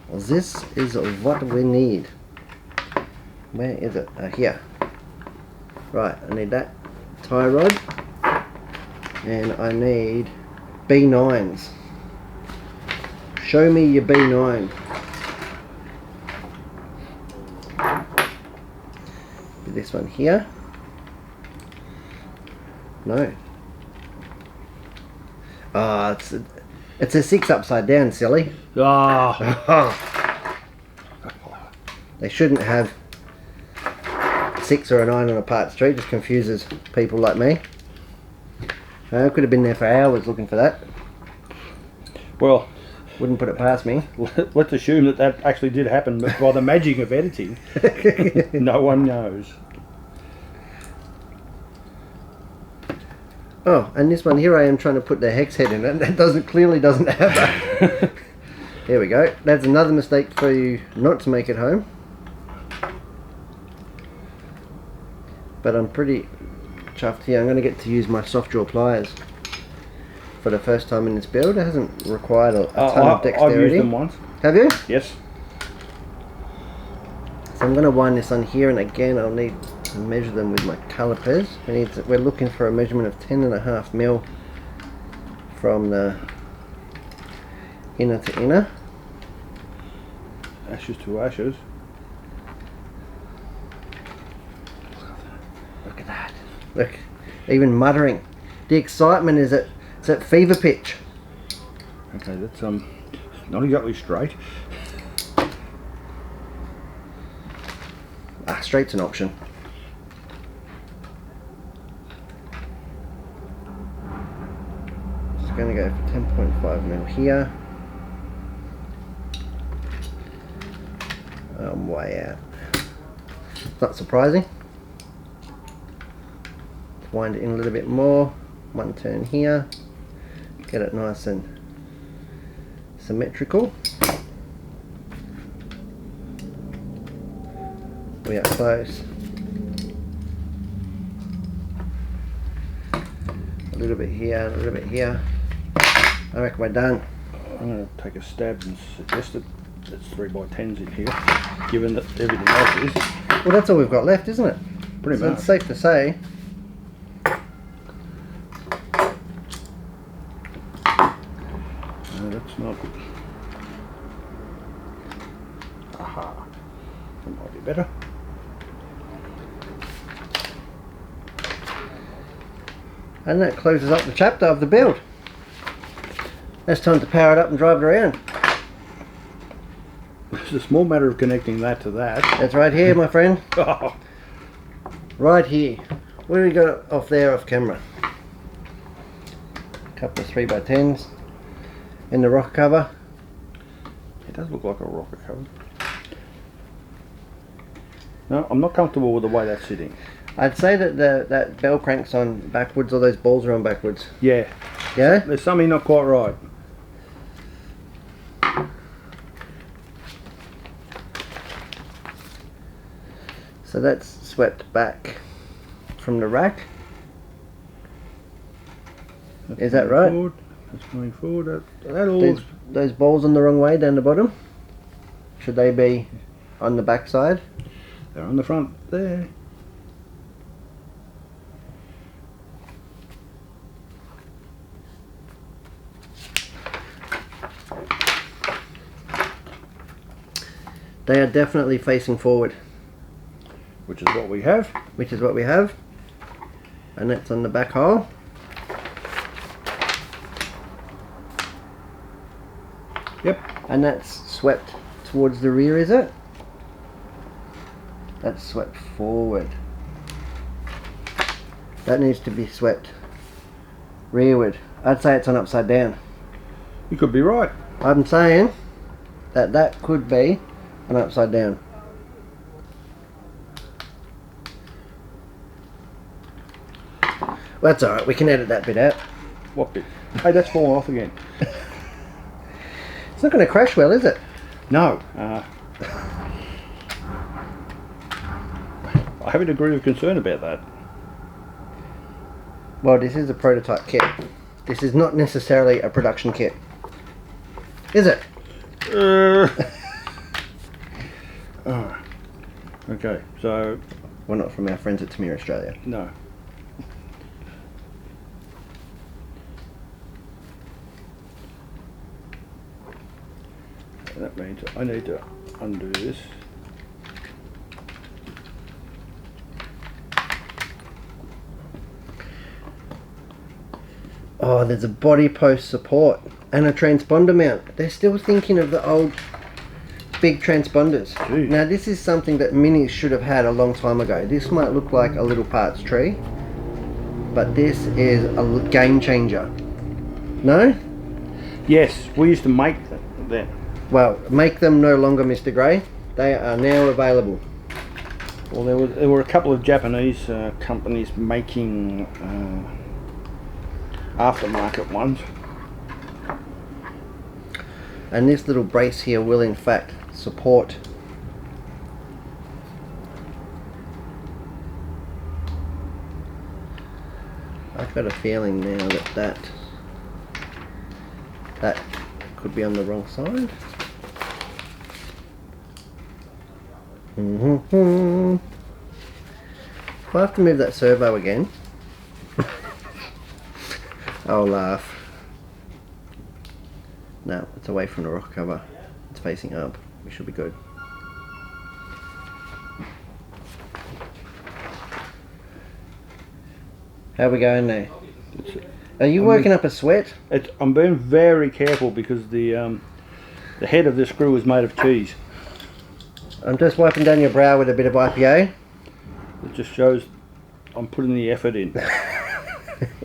Well, this is what we need. Where is it? Here. Right, I need that tie rod. And I need B9s. Show me your B9. This one here. No. Ah, it's a 6 upside down, silly. Ah, They shouldn't have 6 or a 9 on a parts tree. It just confuses people like me. I could have been there for hours looking for that. well, Wouldn't put it past me. let's assume that that actually did happen, but by the magic of editing, no one knows. Oh, and this one here, I am trying to put the hex head in it. That clearly doesn't have that. There we go. That's another mistake for you not to make it home. But I'm pretty chuffed here. I'm going to get to use my soft jaw pliers for the first time in this build. It hasn't required a ton of dexterity. I've used them once. Have you? Yes. So I'm going to wind this on here, and again I'll need to measure them with my calipers. We're looking for a measurement of 10.5 mil from the inner to inner. Ashes to ashes. Look at that. Look, even muttering. The excitement is at fever pitch. Okay, that's not exactly straight. Straight's an option. It's going to go for 10.5 mil here. I'm way out. Not surprising. Let's wind it in a little bit more. One turn here. Get it nice and symmetrical. We are close. A little bit here, a little bit here. I reckon we're done. I'm going to take a stab and suggest that it's 3x10s in here, given that everything else is. Well, that's all we've got left, isn't it? Pretty So much. it's safe to say. No, that's not. Aha. That might be better. And that closes up the chapter of the build. It's time to power it up and drive it around. It's a small matter of connecting that to that. It's right here, my friend. Oh, Right here. Where do we got it off there off camera? A couple of 3x10s in the rocker cover. it does look like a rocker cover. No, I'm not comfortable with the way that's sitting. I'd say that that bell crank's on backwards, or those balls are on backwards. Yeah, Yeah? there's something not quite right. So that's swept back from the rack. That's Is that going right? Forward. That's going forward. That all. Those balls on the wrong way down the bottom. Should they be on the back side? They're on the front there. They are definitely facing forward, Which is what we have. which is what we have. And that's on the back hole. Yep. And that's swept towards the rear, is it? That's swept forward. That needs to be swept rearward. I'd say it's on upside down. You could be right. I'm saying that that could be an upside down. Well, that's alright, we can edit that bit out. What bit? Hey, that's falling off again. It's not going to crash well, is it? No. I have a degree of concern about that. Well, this is a prototype kit. This is not necessarily a production kit. Is it? Okay, so Well, not from our friends at Tamiya Australia. no. That means I need to undo this. Oh, there's a body post support and a transponder mount. They're still thinking of the old big transponders. Gee. Now, this is something that Minis should have had a long time ago. This might look like a little parts tree, but this is a game changer. No? Yes, we used to make that. Well, make them no longer, Mr. Gray. They are now available. Well, there were a couple of Japanese companies making aftermarket ones. And this little brace here will in fact support I've got a feeling now that could be on the wrong side. If I have to move that servo again, I'll laugh. No, it's away from the rock cover. It's facing up. We should be good. How are we going now? Are you working up a sweat? I'm being very careful because the head of this screw is made of cheese. I'm just wiping down your brow with a bit of IPA. It just shows I'm putting the effort in.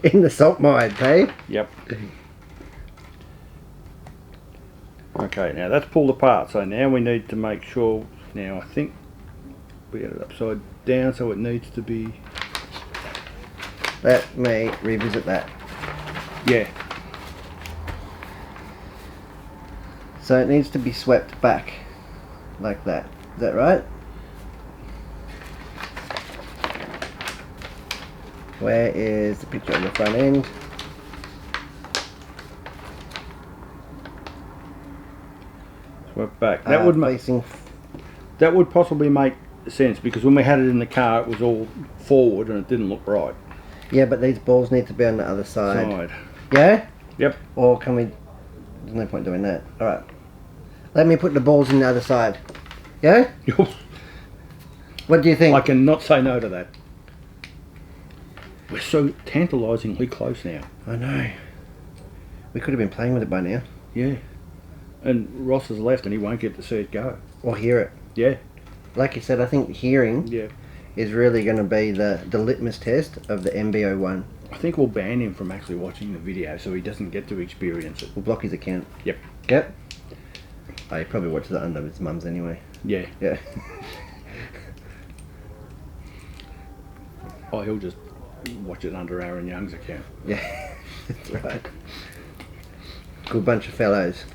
In the salt mine, hey? Yep. Okay, now that's pulled apart, so now we need to make sure, now I think we get it upside down, so it needs to be, Let me revisit that. yeah, So it needs to be swept back like that. Is that right? Where is the picture of the front end? swept back. That would make, facing. that would possibly make sense, because when we had it in the car it was all forward and it didn't look right. Yeah, but these balls need to be on the other side. Side. Yeah? Yep. Or can we... There's no point doing that. Alright. Let me put the balls in the other side. Yeah? What do you think? I cannot say no to that. We're so tantalisingly close now. I know. We could have been playing with it by now. Yeah. And Ross has left and he won't get to see it go. Or hear it. Yeah. Like you said, I think hearing Yeah. is really going to be the litmus test of the MB-01. I think we'll ban him from actually watching the video so he doesn't get to experience it. We'll block his account. Yep. Yep. Oh, he probably watches it under his mum's anyway. Yeah. Yeah. Oh, he'll just watch it under Aaron Young's account. Yeah. That's right. Good bunch of fellows.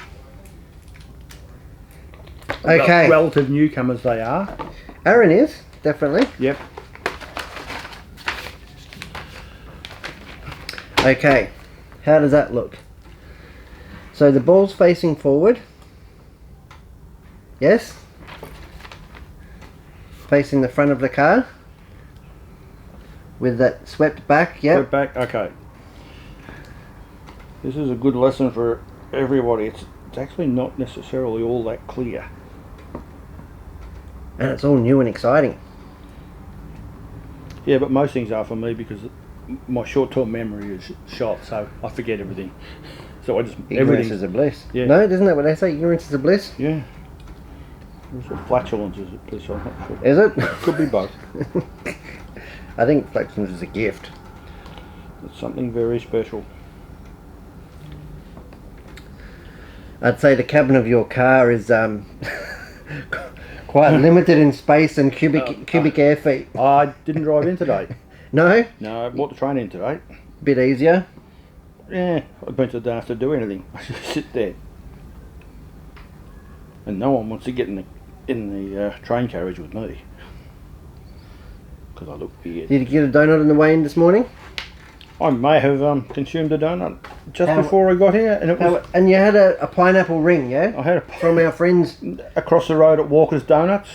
Okay. Relative newcomers they are. Aaron is, definitely. Yep. Okay. How does that look? So the ball's facing forward. Yes? Facing the front of the car. With that swept back, yep. Go back. Okay. This is a good lesson for everybody. It's actually not necessarily all that clear. And it's all new and exciting. Yeah, but most things are for me because my short-term memory is shot, so I forget everything. So I just Ignorance is a bliss. Yeah. No, isn't that what they say? Ignorance is a bliss? Yeah. It's a flatulence is it? Bliss, I'm not sure. Is it? Could be both. I think flatulence is a gift. It's something very special. I'd say the cabin of your car is quite limited in space and cubic air feet. I didn't drive in today. No? No, I brought the train in today. Bit easier. Yeah, I don't have to do anything. I just sit there. And no one wants to get in the train carriage with me. Because I look weird. Did you get a donut on the way in this morning? I may have consumed a donut just before I got here, and it was. And you had a pineapple ring, yeah? I had a From our friends. across the road at Walker's Donuts.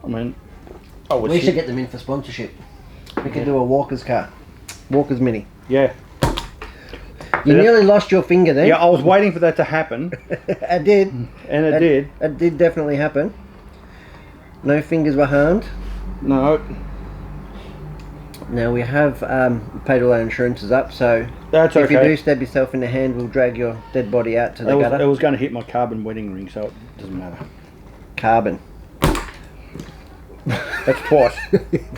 I mean, I was. We should get them in for sponsorship. We could do a Walker's car. Walker's Mini. Yeah. You nearly lost your finger then. Yeah, I was waiting for that to happen, It did. and it did. It did definitely happen. No fingers were harmed. No, Now we have paid all our insurances up, so that's if you okay. do stab yourself in the hand, we'll drag your dead body out to the It gutter. was going to hit my carbon wedding ring, so it doesn't matter. Carbon. That's twice.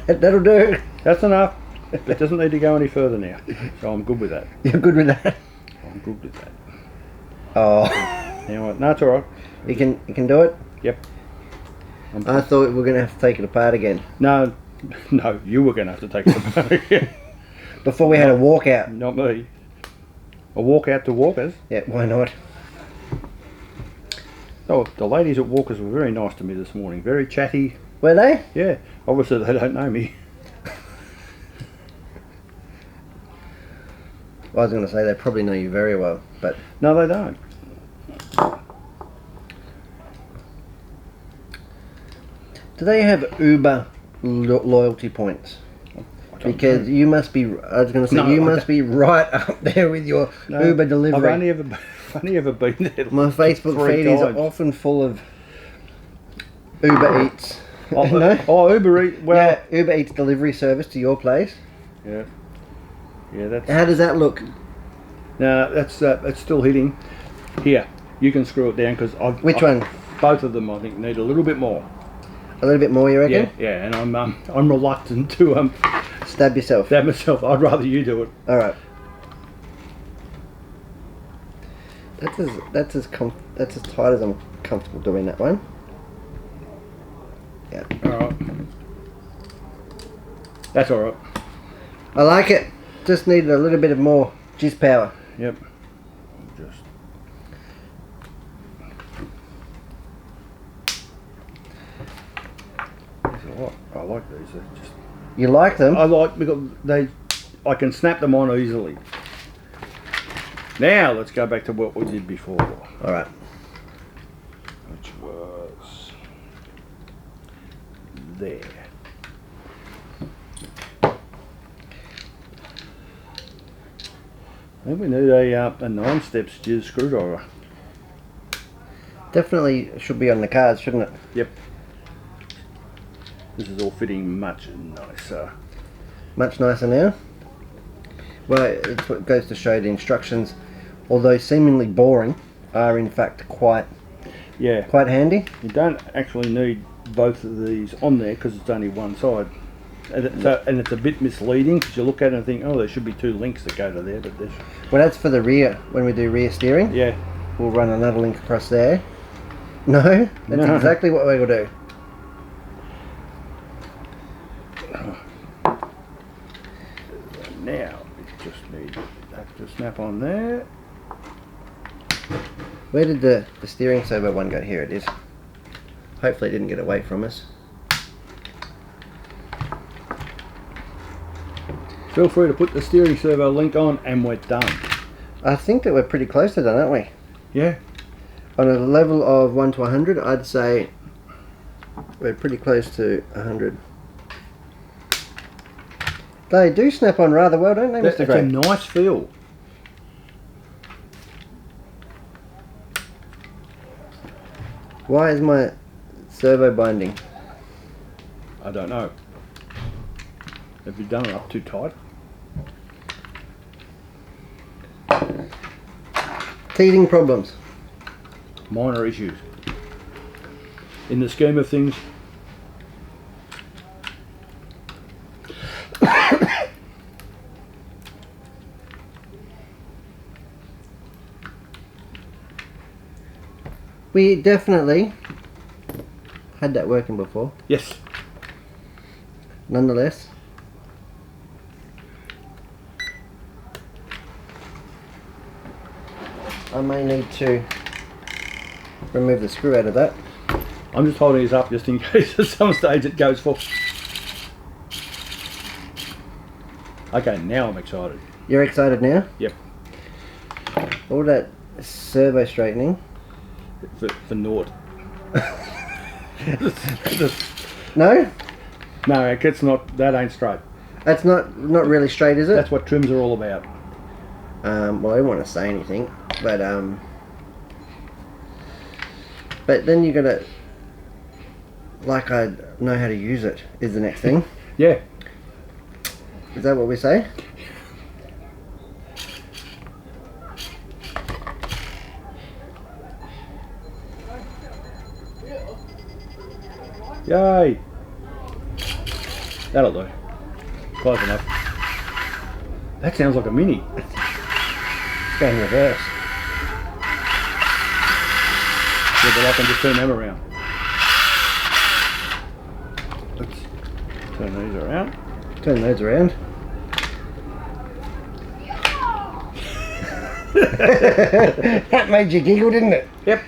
That'll do. That's enough. It doesn't need to go any further now, so I'm good with that. You're good with that? I'm good with that. Oh. Now, no, it's all right. You can do it? Yep. I thought we were going to have to take it apart again. No, you were going to have to take it apart again. Before we had a walkout. Not me. A walk out to Walkers. Yeah, why not? Oh, the ladies at Walkers were very nice to me this morning. Very chatty. Were they? Yeah, obviously they don't know me. I was going to say they probably know you very well, but No, they don't. do they have Uber loyalty points? Because you must be, I was going to say, No, you I must be right up there with your No, Uber delivery. I've only ever been there. My Facebook three feed is times. often full of Uber Eats. Oh, No? oh, Uber Eats. Well, Yeah, Uber Eats delivery service to your place. yeah, that's. How does that look? No, that's still hitting. Here, you can screw it down because I've. Which one? Both of them, I think, need a little bit more. A little bit more, you reckon? Yeah, and I'm reluctant to Stab yourself. stab myself. I'd rather you do it. Alright. That's as tight as I'm comfortable doing that one. Yeah. Alright. That's alright. I like it. Just needed a little bit of more jizz power. Yep. Just. These are what? I like these. They're just. You like them? I like because I can snap them on easily. Now let's go back to what we did before. All right. Which was there. I think we need a 9 steps jizz screwdriver. Definitely should be on the cards, shouldn't it? Yep. This is all fitting much nicer. Much nicer now. Well, it's what goes to show the instructions, although seemingly boring, are in fact quite handy. You don't actually need both of these on there because it's only one side. And it's a bit misleading because you look at it and think, oh, there should be 2 links that go to there, but there's... Well, that's for the rear, when we do rear steering. Yeah. We'll run another link across there. No, that's exactly what we will do. Now, we just need that to snap on there. Where did the steering servo one go? Here it is. Hopefully it didn't get away from us. Feel free to put the steering servo link on and we're done. I think that we're pretty close to done, aren't we? Yeah. On a level of 1 to 100, I'd say we're pretty close to 100. They do snap on rather well, don't they, Mr. It's Gray? a nice feel. Why is my servo binding? I don't know. Have you done it up too tight? Teething problems. Minor issues. In the scheme of things, We definitely had that working before. yes. Nonetheless. I may need to remove the screw out of that. I'm just holding this up just in case at some stage it goes for. Okay, now I'm excited. You're excited now? Yep. All that servo straightening. For naught. No? No, it's not. That ain't straight. That's not really straight, is it? That's what trims are all about. Well, I don't want to say anything, but then you gotta, like, I know how to use it is the next thing. Yeah. Is that what we say? Yay! That'll do. Close enough. That sounds like a Mini. It's going in reverse. Yeah, but I can just turn them around. Let's turn these around. Turn those around. That made you giggle, didn't it? Yep.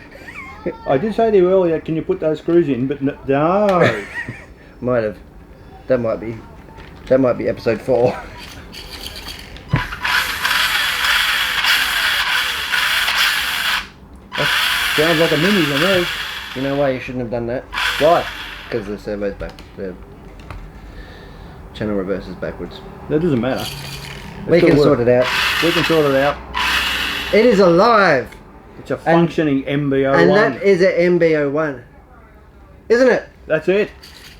I did say to you earlier, can you put those screws in? But no. Might have. That might be episode 4. Sounds like a Mini to me. You know why you shouldn't have done that? Why? Because the servo's back. The channel reverses backwards. That doesn't matter. We can sort it out. We can sort it out. It is alive! It's a functioning MB-01. And that is an MB-01. Isn't it? That's it.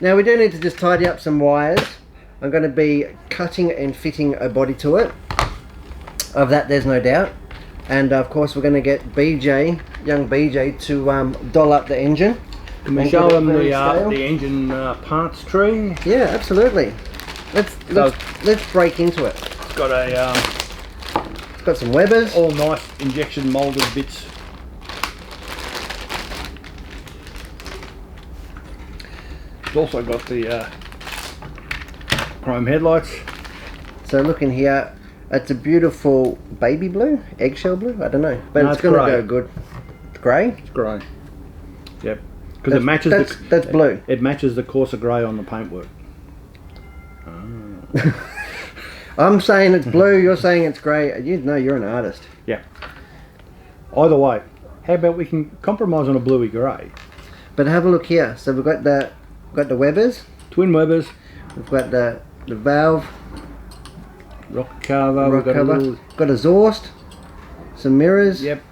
Now we do need to just tidy up some wires. I'm going to be cutting and fitting a body to it. Of that there's no doubt. And of course we're going to get BJ, young BJ, to doll up the engine. Can we show them the engine parts tree? Yeah, absolutely. Let's break into it. It's got a Got some Webbers. All nice injection moulded bits. It's also got the chrome headlights. So looking here, it's a beautiful baby blue, eggshell blue. I don't know, but No, it's it's going to grey. go good. It's grey. It's grey. Yep. Because it matches that's blue. It matches the Corsa grey on the paintwork. I'm saying it's blue. You're saying it's grey. You know, you're an artist. Yeah. Either way, how about we can compromise on a bluey grey? But have a look here. So we've got the Webbers. Twin Webbers, We've got the valve. rock cover. Rock we've got cover. a little, Got a exhaust. Some mirrors. yep.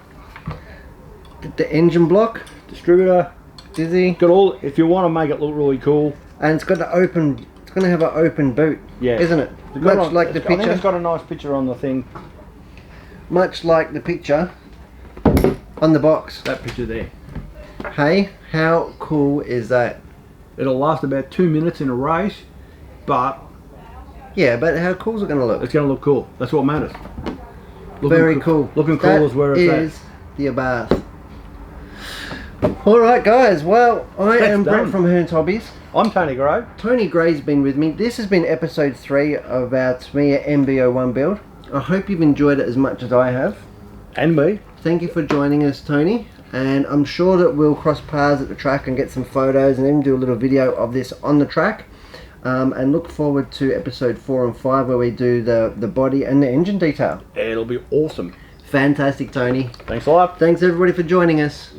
The engine block. Distributor. Dizzy. Got all. If you want to make it look really cool, And it's got the open. It's going to have an open boot. yeah, Isn't it? It's got Much like the I think picture. it's got a nice picture on the thing. Much like the picture on the box. That picture there. Hey, how cool is that? It'll last about 2 minutes in a race, but Yeah, but how cool is it going to look? it's going to look cool. That's what matters. Very cool. Looking cool That is where it's is the Abarth. Alright guys, well, I That's am Brett done. from Hearns Hobbies. at. I'm Tony Grove. Tony Gray's been with me. This has been episode 3 of our Tamiya MB-01 build. I hope you've enjoyed it as much as I have. And me. Thank you for joining us, Tony. And I'm sure that we'll cross paths at the track and get some photos and even do a little video of this on the track. And look forward to episode 4 and 5 where we do the body and the engine detail. It'll be awesome. Fantastic, Tony. Thanks a lot. Thanks everybody for joining us.